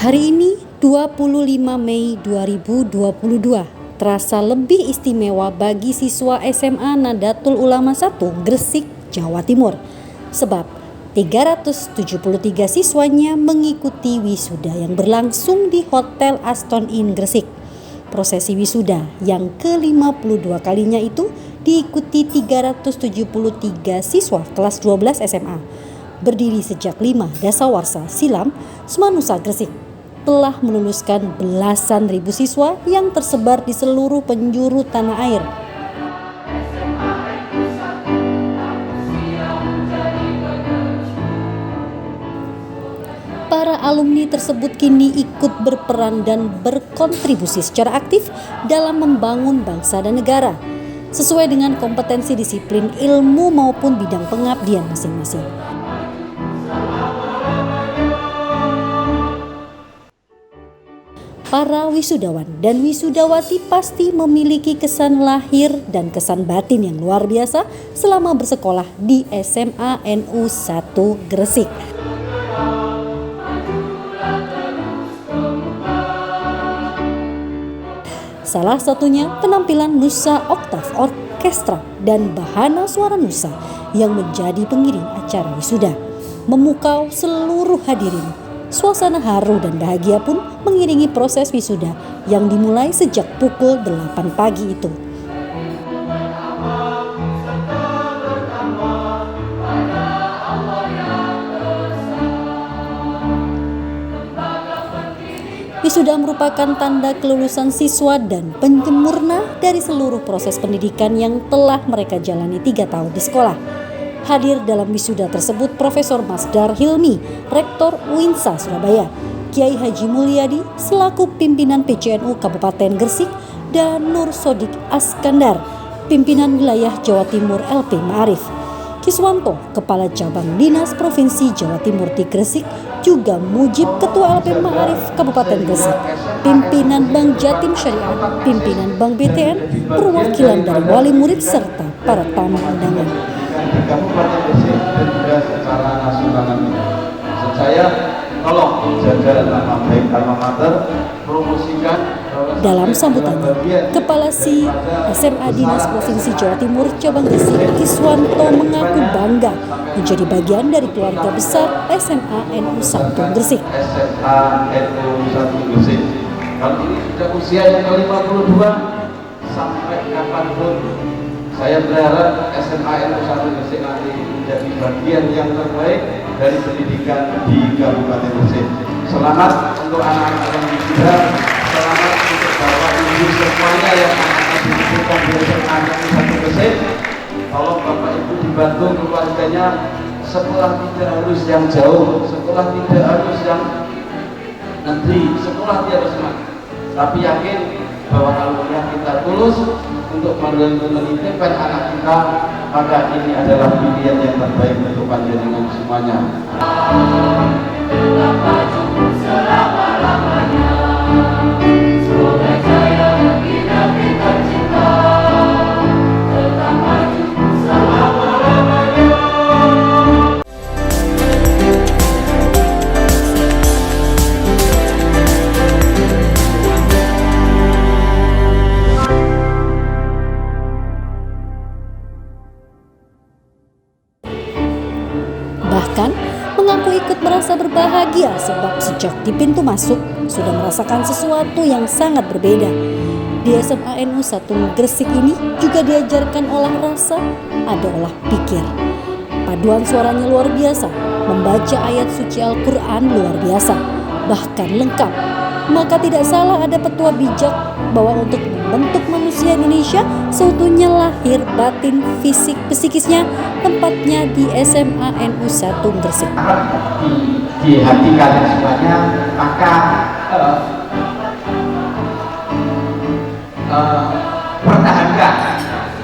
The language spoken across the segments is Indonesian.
Hari ini 25 Mei 2022 terasa lebih istimewa bagi siswa SMA Nahdlatul Ulama 1 Gresik, Jawa Timur. Sebab 373 siswanya mengikuti wisuda yang berlangsung di Hotel Aston Inn Gresik. Prosesi wisuda yang ke-52 kalinya itu diikuti 373 siswa kelas 12 SMA. Berdiri sejak 5 Dasawarsa silam, Semanusa Gresik telah meluluskan belasan ribu siswa yang tersebar di seluruh penjuru tanah air. Para alumni tersebut kini ikut berperan dan berkontribusi secara aktif dalam membangun bangsa dan negara, sesuai dengan kompetensi disiplin ilmu maupun bidang pengabdian masing-masing. Para wisudawan dan wisudawati pasti memiliki kesan lahir dan kesan batin yang luar biasa selama bersekolah di SMA NU 1 Gresik. Salah satunya penampilan Nusa Oktav Orkestra dan Bahana Suara Nusa yang menjadi pengiring acara wisuda, memukau seluruh hadirin. Suasana haru dan bahagia pun mengiringi proses wisuda yang dimulai sejak pukul 8 pagi itu. Wisuda merupakan tanda kelulusan siswa dan penyempurna dari seluruh proses pendidikan yang telah mereka jalani 3 tahun di sekolah. Hadir dalam wisuda tersebut Profesor Masdar Hilmi, Rektor UINSA Surabaya, Kiai Haji Mulyadi selaku pimpinan PCNU Kabupaten Gresik, dan Nur Sodik Askandar, pimpinan wilayah Jawa Timur LP Ma'arif. Kiswanto, Kepala Cabang Dinas Provinsi Jawa Timur di Gresik, juga Mujib Ketua LP Ma'arif Kabupaten Gresik, pimpinan Bank Jatim Syariah, pimpinan Bank BTN, perwakilan dari wali murid serta para tamu undangan. Di Kabupaten Gresik dan juga secara nasional ini. Maksud saya, tolong jaga nama baik alma mater, promosikan. Dalam sambutannya, Kepala Si SMA Dinas Provinsi Jawa Timur Cabang Gresik, Kiswanto, mengaku bangga menjadi bagian dari keluarga besar SMA NU 1 Gresik. SMA NU 1 Gresik. Kalau ini sudah usia yang ke-52, sampai kapanpun saya berharap SMA NU 1 Gresik nanti menjadi bagian yang terbaik dari pendidikan di Kabupaten Gresik. Selamat untuk anak-anak yang muda, selamat untuk bapak ibu semuanya yang akan dididikan di SMA NU 1 Gresik. Tolong bapak ibu dibantu keluarganya, sekolah tidak harus yang jauh, sekolah tidak harus yang negeri, sekolah tidak harus mana. Tapi yakin bahwa kalau kita tulus untuk menitipkan anak kita, maka ini adalah pilihan yang terbaik untuk panjenengan semuanya. Bahkan mengaku ikut merasa berbahagia sebab sejak di pintu masuk sudah merasakan sesuatu yang sangat berbeda. Di SMA NU 1 Gresik ini juga diajarkan olah rasa, ada olah pikir. Paduan suaranya luar biasa, membaca ayat suci Al-Quran luar biasa, bahkan lengkap. Maka tidak salah ada petua bijak bahwa untuk membentuk manusia Indonesia seutuhnya lahir, batin, fisik, psikisnya tempatnya di SMA NU 1 Gresik. Di hati kalian semuanya, maka pertahankan,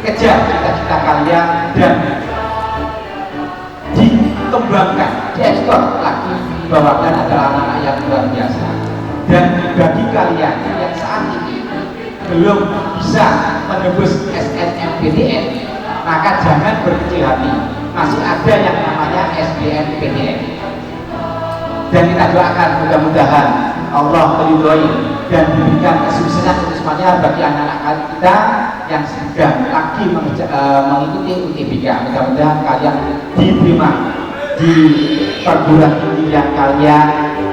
kejar cita-cita kalian dan dikembangkan, diekspor lagi bahwa kalian adalah anak yang luar biasa. Dan bagi kalian yang saat ini belum bisa menembus SNMPTN, maka jangan berkecil hati, masih ada yang namanya SBMPTN. Dan kita doakan mudah-mudahan Allah meridhoi dan diberikan kesuksesan untuk semuanya bagi anak-anak kita yang sedang lagi mengikuti UTBK. Mudah-mudahan kalian diterima di perguruan tinggi yang kalian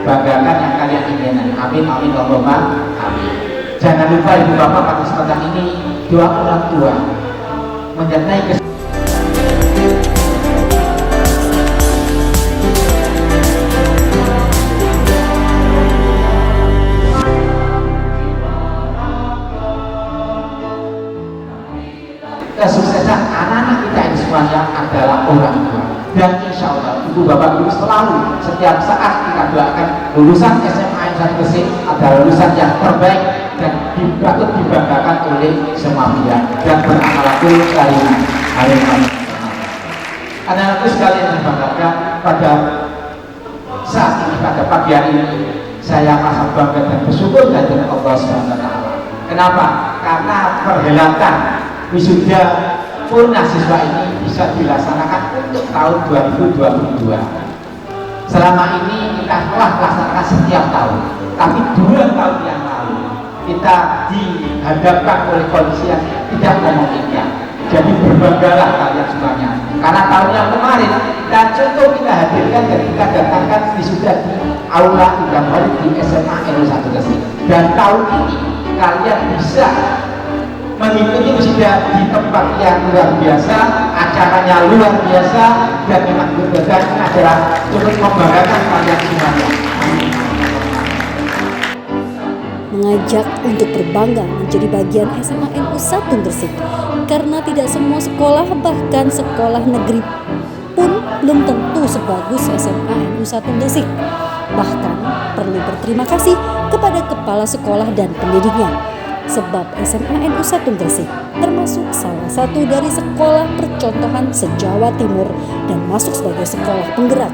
banggakan, yang kalian inginkan. Amin, amin, Allahumma amin. Jangan lupa ibu bapak pada kesempatan ini doa orang tua menyertai kesuksesan anak-anak kita ini semuanya adalah orang tua. Dan insya Allah ibu bapak guru selalu setiap saat kita doakan lulusan SMA yang 1 Gresik adalah lulusan yang terbaik dan patut dibanggakan oleh semua pihak dan berakhlakul karimah. Amin. Anak-anakku sekalian yang dibanggakan, pada saat ini, pada pagi hari ini saya merasa bangga dan bersyukur dari Allah SWT. Kenapa? Karena perhelatan wisuda purna siswa ini bisa dilaksanakan untuk tahun 2022. Selama ini kita telah laksanakan setiap tahun, tapi 2 tahun yang lalu kita dihadapkan oleh kondisi yang tidak memungkinkan. Jadi berbanggalah kalian semuanya, karena tahun yang kemarin kita contoh kita hadirkan dan kita datangkan wisuda di aula Idam Khalid di SMA NU 1 Gresik, dan tahun ini kalian bisa mengikuti wisuda di tempat yang luar biasa, acaranya luar biasa, dan memang berbeda adalah turut membanggakan kalian semuanya. Mengajak untuk berbangga menjadi bagian SMA NU 1 Gresik, karena tidak semua sekolah, bahkan sekolah negeri pun belum tentu sebagus SMA NU 1 Gresik. Bahkan perlu berterima kasih kepada kepala sekolah dan pendidiknya, sebab SMA NU 1 Gresik termasuk salah satu dari sekolah percontohan se-Jawa Timur dan masuk sebagai sekolah penggerak.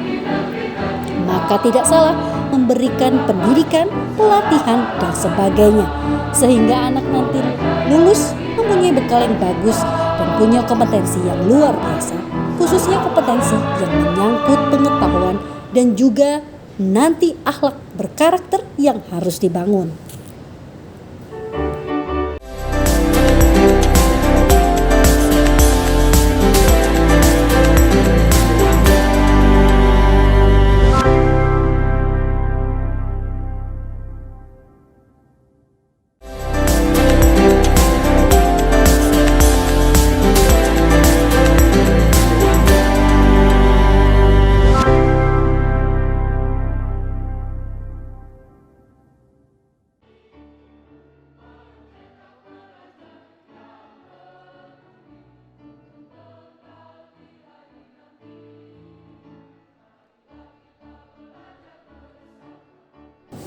Maka tidak salah memberikan pendidikan, pelatihan, dan sebagainya, sehingga anak nanti lulus mempunyai bekal yang bagus dan punya kompetensi yang luar biasa, khususnya kompetensi yang menyangkut pengetahuan dan juga nanti akhlak berkarakter yang harus dibangun.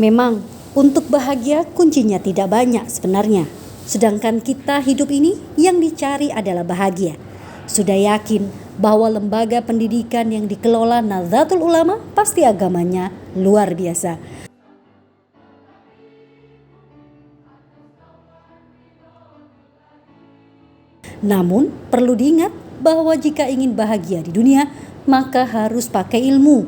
Memang untuk bahagia kuncinya tidak banyak sebenarnya. Sedangkan kita hidup ini yang dicari adalah bahagia. Sudah yakin bahwa lembaga pendidikan yang dikelola Nahdlatul Ulama pasti agamanya luar biasa. Namun perlu diingat bahwa jika ingin bahagia di dunia, maka harus pakai ilmu.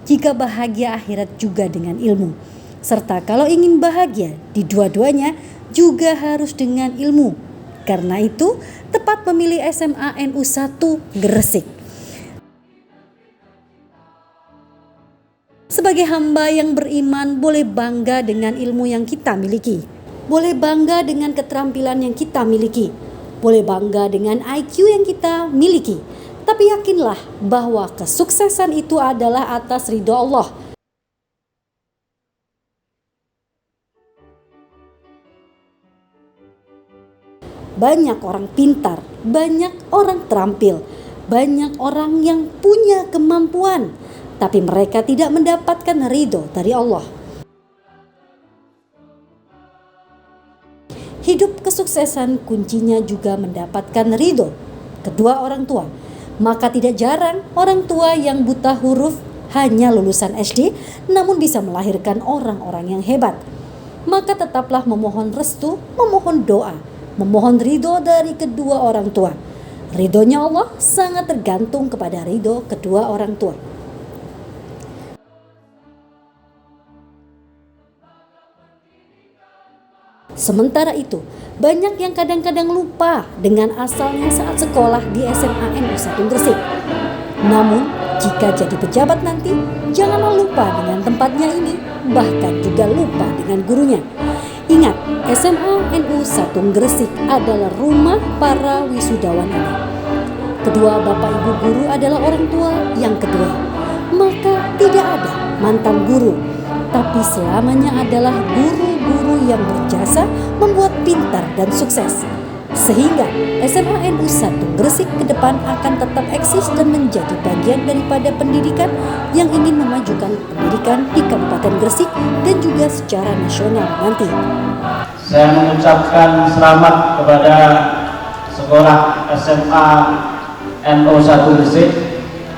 Jika bahagia akhirat juga dengan ilmu. Serta kalau ingin bahagia di dua-duanya juga harus dengan ilmu. Karena itu tepat memilih SMA NU 1 Gresik. Sebagai hamba yang beriman boleh bangga dengan ilmu yang kita miliki. Boleh bangga dengan keterampilan yang kita miliki. Boleh bangga dengan IQ yang kita miliki. Tapi yakinlah bahwa kesuksesan itu adalah atas ridho Allah. Banyak orang pintar, banyak orang terampil, banyak orang yang punya kemampuan, tapi mereka tidak mendapatkan ridho dari Allah. Hidup kesuksesan kuncinya juga mendapatkan ridho kedua orang tua. Maka tidak jarang orang tua yang buta huruf hanya lulusan SD namun bisa melahirkan orang-orang yang hebat. Maka tetaplah memohon restu, memohon doa, memohon ridho dari kedua orang tua. Ridhonya Allah sangat tergantung kepada ridho kedua orang tua. Sementara itu, banyak yang kadang-kadang lupa dengan asalnya saat sekolah di SMA NU 1 Gresik. Namun, jika jadi pejabat nanti, janganlah lupa dengan tempatnya ini, bahkan juga lupa dengan gurunya. Ingat, SMA NU 1 Gresik adalah rumah para wisudawan ini. Kedua bapak ibu guru adalah orang tua yang kedua. Maka tidak ada mantan guru, tapi selamanya adalah guru-guru yang berjasa membuat pintar dan sukses. Sehingga SMA NU 1 Gresik ke depan akan tetap eksis dan menjadi bagian daripada pendidikan yang ingin memajukan pendidikan di Kabupaten Gresik dan juga secara nasional nanti. Saya mengucapkan selamat kepada sekolah SMA NU 1 Gresik,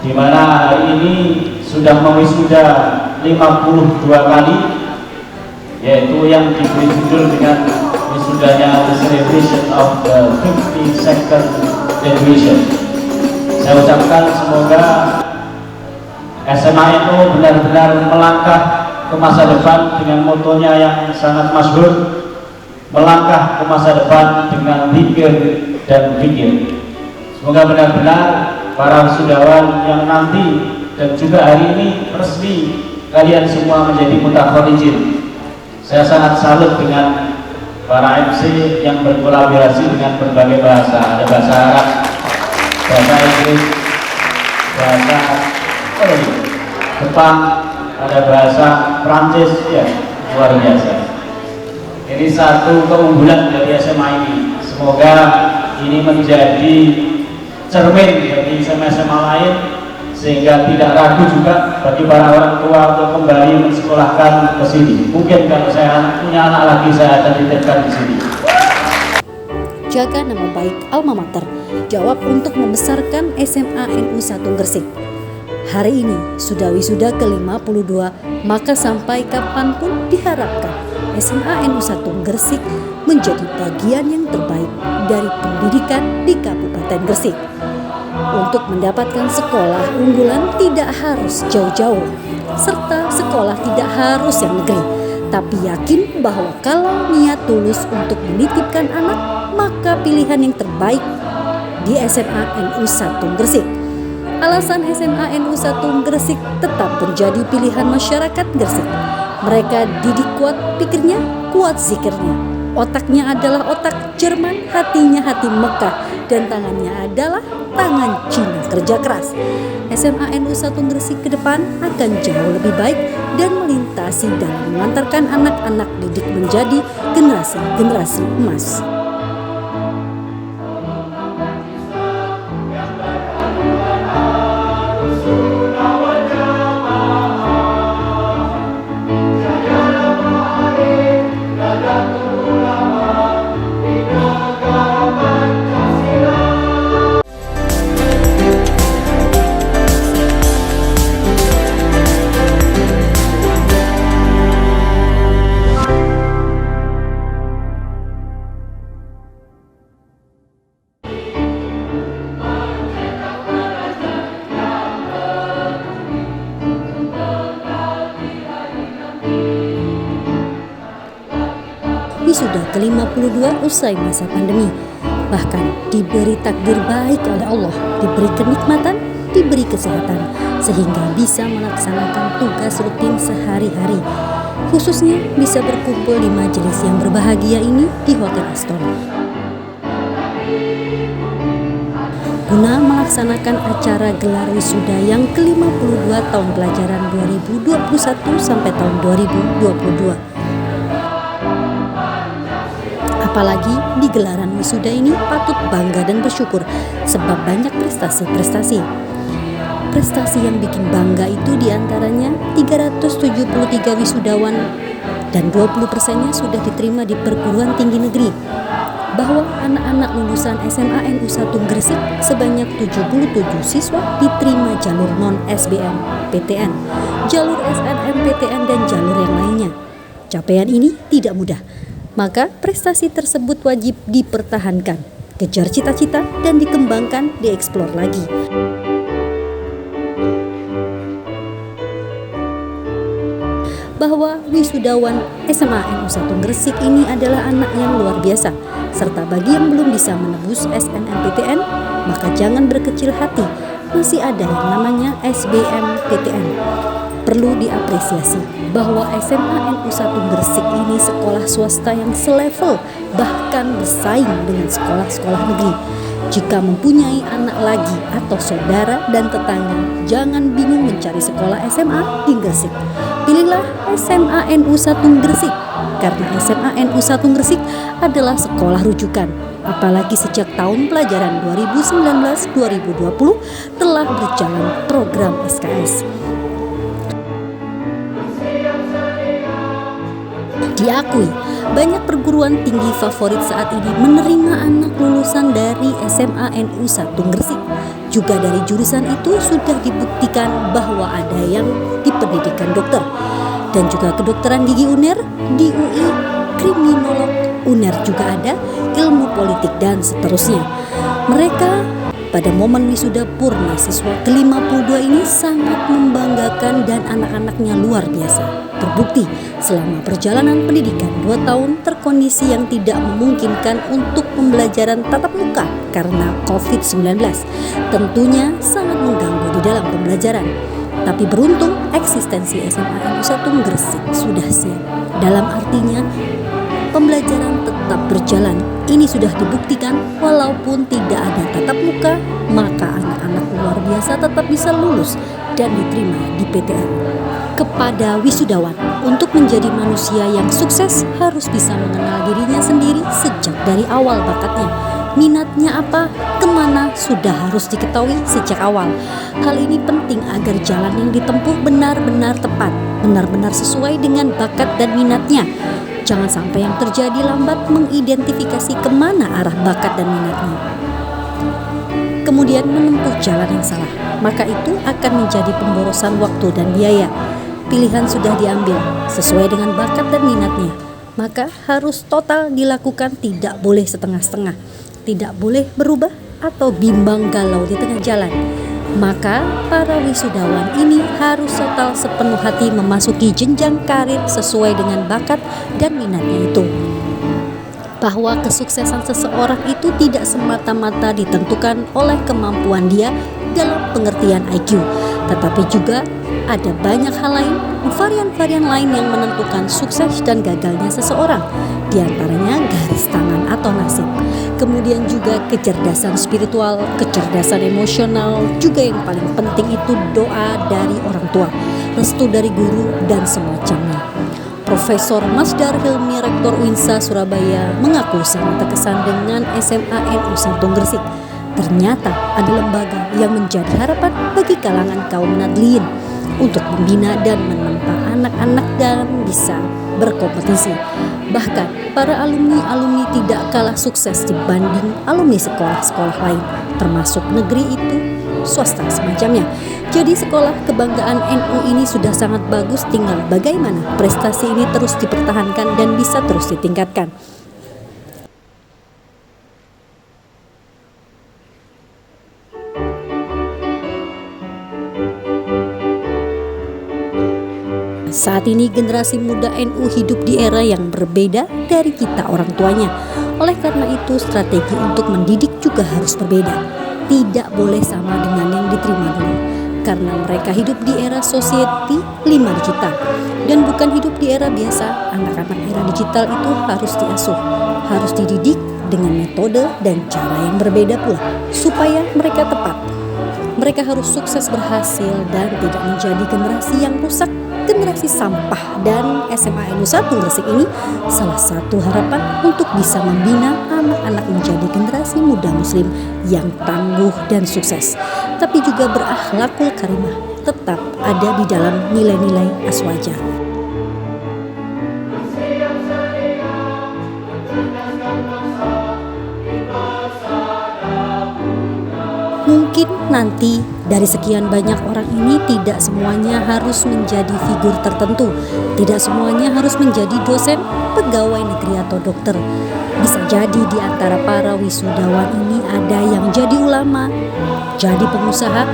di mana hari ini sudah mewisuda 52 kali, yaitu yang diberi judul dengan wisudanya The Celebration of the 52nd Graduation. Saya ucapkan semoga SMA NU benar-benar melangkah ke masa depan dengan motonya yang sangat masyhur, melangkah ke masa depan dengan pikir dan pikir. Semoga benar-benar para wisudawan yang nanti dan juga hari ini resmi kalian semua menjadi mutakharirin. Saya sangat salut dengan para MC yang berkolaborasi dengan berbagai bahasa. Ada bahasa Arab, bahasa Inggris, bahasa Jepang, ada bahasa Prancis, ya luar biasa. Ini satu keunggulan dari SMA ini. Semoga ini menjadi cermin bagi SMA-SMA lain, sehingga tidak ragu juga bagi para orang tua untuk kembali mensekolahkan ke sini. Mungkin kalau saya punya anak lagi, saya akan titipkan di sini. Jaga nama baik alma mater, jawab untuk membesarkan SMA NU 1 Gresik. Hari ini sudah wisuda ke-52, maka sampai kapanpun diharapkan SMA NU 1 Gresik menjadi bagian yang terbaik dari pendidikan di Kabupaten Gresik. Untuk mendapatkan sekolah unggulan tidak harus jauh-jauh, serta sekolah tidak harus yang negeri, tapi yakin bahwa kalau niat tulus untuk menitipkan anak, maka pilihan yang terbaik di SMA NU 1 Gresik. Alasan SMA NU 1 Gresik tetap menjadi pilihan masyarakat Gresik. Mereka didik kuat pikirnya, kuat zikirnya. Otaknya adalah otak Jerman, hatinya hati Mekah, dan tangannya adalah tangan Cina kerja keras. SMA NU 1 Gresik ke depan akan jauh lebih baik dan melintasi dalam mengantarkan anak-anak didik menjadi generasi-generasi emas. Wisuda ke-52 usai masa pandemi, bahkan diberi takdir baik oleh Allah, diberi kenikmatan, diberi kesehatan, sehingga bisa melaksanakan tugas rutin sehari-hari, khususnya bisa berkumpul di majelis yang berbahagia ini di Hotel Aston. Guna melaksanakan acara gelar wisuda yang ke-52 tahun pelajaran 2021 sampai tahun 2022. Apalagi di gelaran wisuda ini patut bangga dan bersyukur sebab banyak prestasi-prestasi. Prestasi yang bikin bangga itu diantaranya 373 wisudawan dan 20%-nya sudah diterima di perguruan tinggi negeri. Bahwa anak-anak lulusan SMA NU 1 Gresik sebanyak 77 siswa diterima jalur non-SBM PTN, jalur SNMPTN dan jalur yang lainnya. Capaian ini tidak mudah. Maka prestasi tersebut wajib dipertahankan, kejar cita-cita dan dikembangkan, dieksplor lagi. Bahwa wisudawan SMA NU 1 Gresik ini adalah anak yang luar biasa. Serta bagi yang belum bisa menebus SNMPTN, maka jangan berkecil hati, masih ada yang namanya SBMPTN. Perlu diapresiasi bahwa SMA NU 1 Gresik ini sekolah swasta yang selevel, bahkan bersaing dengan sekolah-sekolah negeri. Jika mempunyai anak lagi atau saudara dan tetangga, jangan bingung mencari sekolah SMA di Gresik. Pilihlah SMA NU 1 Gresik, karena SMA NU 1 Gresik adalah sekolah rujukan. Apalagi sejak tahun pelajaran 2019-2020 telah berjalan program SKS. Diakui, banyak perguruan tinggi favorit saat ini menerima anak lulusan dari SMA NU 1 Gresik. Juga dari jurusan itu sudah dibuktikan bahwa ada yang di pendidikan dokter. Dan juga kedokteran gigi UNER, di UI, kriminolog UNER juga ada, ilmu politik dan seterusnya. Mereka pada momen wisuda purna siswa ke-52 ini sangat membanggakan dan anak-anaknya luar biasa. Terbukti selama perjalanan pendidikan 2 tahun terkondisi yang tidak memungkinkan untuk pembelajaran tatap muka karena COVID-19. Tentunya sangat mengganggu di dalam pembelajaran. Tapi beruntung eksistensi SMA NU 1 Gresik sudah siap. Dalam artinya pembelajaran tetap berjalan. Ini sudah dibuktikan walaupun tidak ada tatap muka, maka anak-anak luar biasa tetap bisa lulus dan diterima di PTN. Kepada wisudawan, untuk menjadi manusia yang sukses harus bisa mengenal dirinya sendiri sejak dari awal bakatnya. Minatnya apa, kemana sudah harus diketahui sejak awal. Hal ini penting agar jalan yang ditempuh benar-benar tepat, benar-benar sesuai dengan bakat dan minatnya. Jangan sampai yang terjadi lambat mengidentifikasi kemana arah bakat dan minatnya, kemudian menempuh jalan yang salah, maka itu akan menjadi pemborosan waktu dan biaya. Pilihan sudah diambil sesuai dengan bakat dan minatnya, maka harus total dilakukan, tidak boleh setengah-setengah, tidak boleh berubah atau bimbang galau di tengah jalan. Maka para wisudawan ini harus total sepenuh hati memasuki jenjang karir sesuai dengan bakat dan minatnya itu. Bahwa kesuksesan seseorang itu tidak semata-mata ditentukan oleh kemampuan dia dalam pengertian IQ, tetapi juga ada banyak hal lain, varian-varian lain yang menentukan sukses dan gagalnya seseorang. Di antaranya garis tangan atau nasib. Kemudian juga kecerdasan spiritual, kecerdasan emosional, juga yang paling penting itu doa dari orang tua, restu dari guru, dan semacamnya. Profesor Masdar Hilmi, Rektor UINSA Surabaya, mengaku sangat terkesan dengan SMA NU 1 Gresik. Ternyata ada lembaga yang menjadi harapan bagi kalangan kaum nadliin untuk membina dan menempa anak-anak dan bisa berkompetisi. Bahkan para alumni tidak kalah sukses dibanding alumni sekolah-sekolah lain, termasuk negeri itu swasta semacamnya. Jadi sekolah kebanggaan NU ini sudah sangat bagus, tinggal bagaimana prestasi ini terus dipertahankan dan bisa terus ditingkatkan. Saat ini generasi muda NU hidup di era yang berbeda dari kita orang tuanya. Oleh karena itu strategi untuk mendidik juga harus berbeda. Tidak boleh sama dengan yang diterima dulu. Karena mereka hidup di era society 5 digital. Dan bukan hidup di era biasa. Anak-anak era digital itu harus diasuh, harus dididik dengan metode dan cara yang berbeda pula, supaya mereka tepat. Mereka harus sukses berhasil dan tidak menjadi generasi yang rusak, generasi sampah. Dan SMA NU 1 Gresik ini salah satu harapan untuk bisa membina anak-anak menjadi generasi muda muslim yang tangguh dan sukses, tapi juga berakhlakul karimah, tetap ada di dalam nilai-nilai aswaja. Mungkin nanti dari sekian banyak orang ini tidak semuanya harus menjadi figur tertentu, tidak semuanya harus menjadi dosen, pegawai negeri atau dokter. Bisa jadi di antara para wisudawan ini ada yang jadi ulama, jadi pengusaha,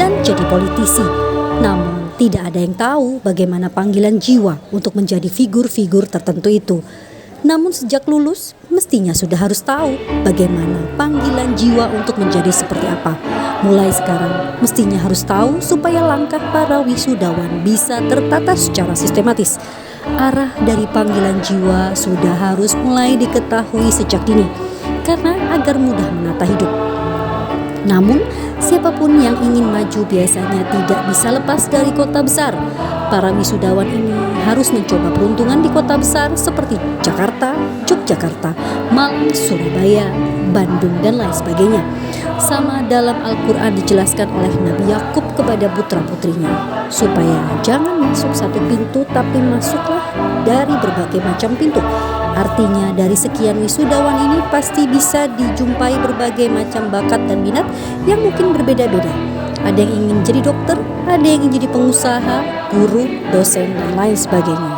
dan jadi politisi. Namun Tidak ada yang tahu bagaimana panggilan jiwa untuk menjadi figur-figur tertentu itu. Namun sejak lulus, mestinya sudah harus tahu bagaimana panggilan jiwa untuk menjadi seperti apa. Mulai sekarang, mestinya harus tahu supaya langkah para wisudawan bisa tertata secara sistematis. Arah dari panggilan jiwa sudah harus mulai diketahui sejak dini, karena agar mudah menata hidup. Namun, siapapun yang ingin maju biasanya tidak bisa lepas dari kota besar. Para wisudawan ini harus mencoba peruntungan di kota besar seperti Jakarta, Yogyakarta, Malang, Surabaya, Bandung, dan lain sebagainya. Sama dalam Al-Quran dijelaskan oleh Nabi Yakub kepada putra-putrinya, supaya jangan masuk satu pintu tapi masuklah dari berbagai macam pintu. Artinya dari sekian wisudawan ini pasti bisa dijumpai berbagai macam bakat dan minat yang mungkin berbeda-beda. Ada yang ingin jadi dokter, ada yang ingin jadi pengusaha, guru, dosen, dan lain sebagainya.